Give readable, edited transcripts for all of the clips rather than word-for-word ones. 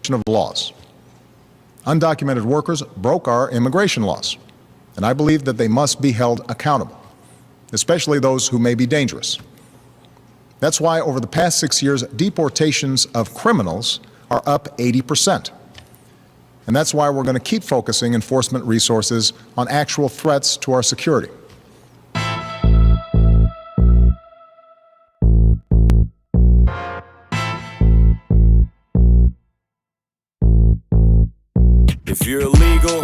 of laws. Undocumented workers broke our immigration laws, and I believe that they must be held accountable, especially those who may be dangerous. That's why over the past 6 years, deportations of criminals are up 80%. And that's why we're going to keep focusing enforcement resources on actual threats to our security. If you're illegal,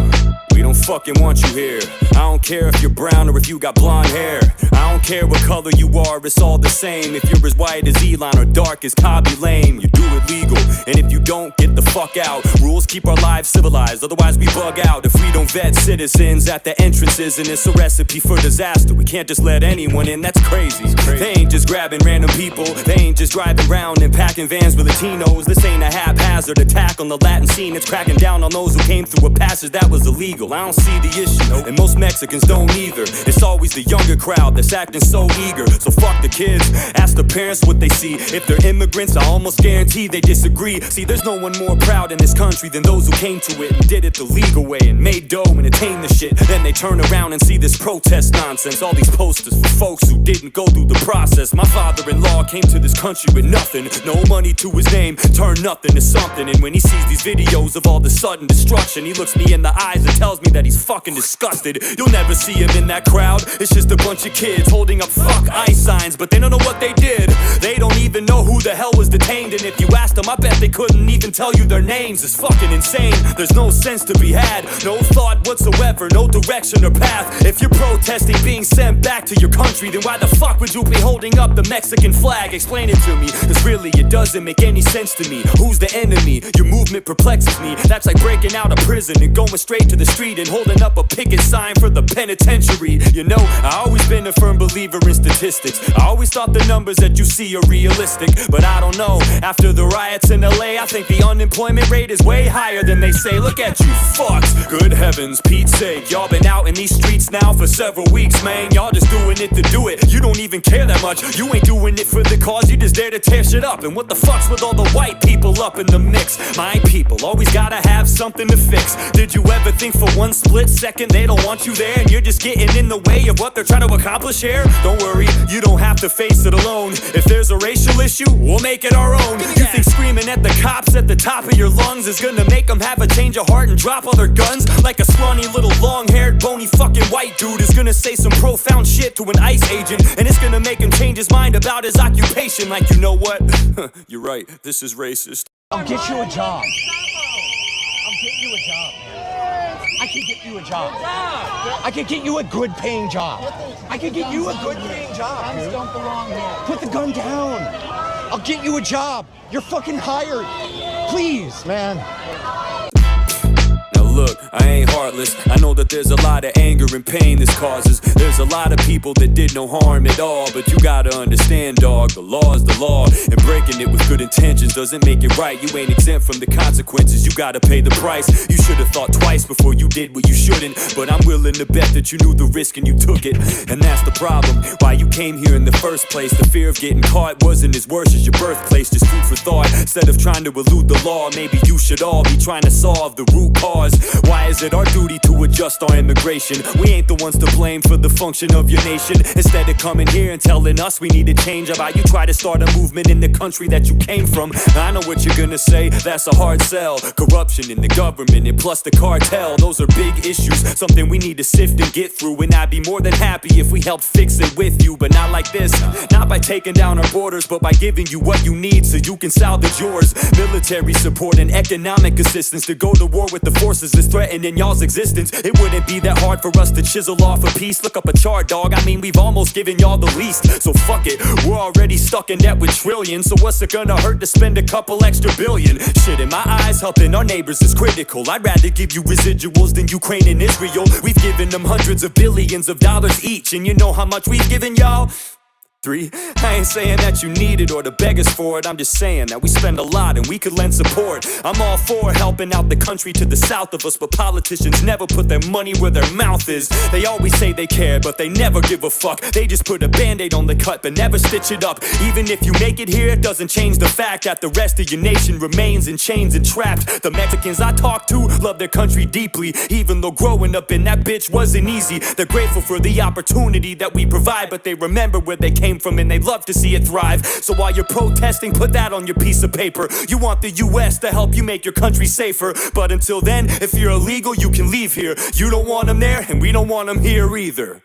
we don't fucking want you here. I don't care if you're brown or if you got blonde hair. I don't care what color you are, it's all the same. If you're as white as Elon or dark as Kobby Lame, you do it legal. And if you don't, get the fuck out. Rules keep our lives civilized, otherwise we bug out. If we don't vet citizens at the entrances, and it's a recipe for disaster. We can't just let anyone in, that's crazy. They ain't just grabbing random people, they ain't just driving around and packing vans with Latinos. This ain't a haphazard attack on the Latin scene, it's cracking down on those who came through a passage that was illegal. I don't see the issue, and most Mexicans don't either. It's always the younger crowd that's acting so eager. So fuck the kids, ask the parents what they see. If they're immigrants, I almost guarantee they disagree. See, there's no one more proud in this country than those who came to it and did it the legal way and made dough and attained the shit. Then they turn around and see this protest nonsense, all these posters for folks who didn't go through the process. My father-in-law came to this country with nothing, no money to his name, turned nothing to something. And when he sees these videos of all the sudden destruction, he looks me in the eyes and tells me that he's fucking disgusted. You'll never see him in that crowd, it's just a bunch of kids holding up fuck ICE signs, but they don't know what they did. They don't even know who the hell was detained, and if you asked them, I bet they couldn't even tell you their names. It's fucking insane, there's no sense to be had, no thought whatsoever, no direction or path. If you're protesting being sent back to your country, then why the fuck would you be holding up the Mexican flag? Explain it to me, cause really it doesn't make any sense to me. Who's the enemy? Your movement perplexes me. That's like breaking out of prison and going straight to the street and holding up a picket sign for the penitentiary. You know, I always been a firm believer in statistics. I always thought the numbers that you see are realistic, but I don't know. After the riots in LA, I think the unemployment rate is way higher than they say. Look at you fucks, good heavens, Pete's sake. Y'all been out in these streets now for several weeks, man. Y'all just doing it to do it. You don't even care that much. You ain't doing it for the cause, you just there to tear shit up. And what the fuck's with all the white people up in the mix? My people always gotta have something to fix. Did you ever think for one split second they don't want you there, and you're just getting in the way of what they're trying to accomplish here? Don't worry, you don't have to face it alone. If there's a racial issue, we'll make it our own. You think screaming at the cops at the top of your lungs is gonna make them have a change of heart and drop all their guns? Like a scrawny little long-haired bony fucking white dude is gonna say some profound shit to an ICE agent, and it's gonna make him change his mind about his occupation. Like, you know what? You're right, this is racist. I'll get you a job. I'll get you a job, man. I can get you a job. I can get you a good paying job. I can get you a good paying job. Guns don't belong here. Put the gun down. I'll get you a job. You're fucking hired. Please, man. Look, I ain't heartless. I know that there's a lot of anger and pain this causes. There's a lot of people that did no harm at all, but you gotta understand, dog, the law is the law, and breaking it with good intentions doesn't make it right. You ain't exempt from the consequences, you gotta pay the price. You should've thought twice before you did what you shouldn't, but I'm willing to bet that you knew the risk and you took it. And that's the problem, why you came here in the first place. The fear of getting caught wasn't as worse as your birthplace. Just food for thought, instead of trying to elude the law, maybe you should all be trying to solve the root cause. Why is it our duty to adjust our immigration? We ain't the ones to blame for the function of your nation. Instead of coming here and telling us we need to change about you try to start a movement in the country that you came from. I know what you're gonna say, that's a hard sell. Corruption in the government and plus the cartel, those are big issues, something we need to sift and get through. And I'd be more than happy if we helped fix it with you, but not like this. Not by taking down our borders, but by giving you what you need so you can salvage yours. Military support and economic assistance to go to war with the forces that's threatening y'all's existence. It wouldn't be that hard for us to chisel off a piece. Look up a chart, dog, I mean we've almost given y'all the least. So fuck it, we're already stuck in debt with trillions, so what's it gonna hurt to spend a couple extra billion? Shit, in my eyes, helping our neighbors is critical. I'd rather give you residuals than Ukraine and Israel. We've given them hundreds of billions of dollars each, and you know how much we've given y'all? 3. I ain't saying that you need it or to beg us for it. I'm just saying that we spend a lot and we could lend support. I'm all for helping out the country to the south of us, but politicians never put their money where their mouth is. They always say they care, but they never give a fuck. They just put a band-aid on the cut, but never stitch it up. Even if you make it here, it doesn't change the fact that the rest of your nation remains in chains and trapped. The Mexicans I talk to love their country deeply, even though growing up in that bitch wasn't easy. They're grateful for the opportunity that we provide, but they remember where they came from and they love to see it thrive. So while you're protesting, put that on your piece of paper. You want the US to help you make your country safer, but until then, if you're illegal, you can leave here. You don't want them there, and we don't want them here either.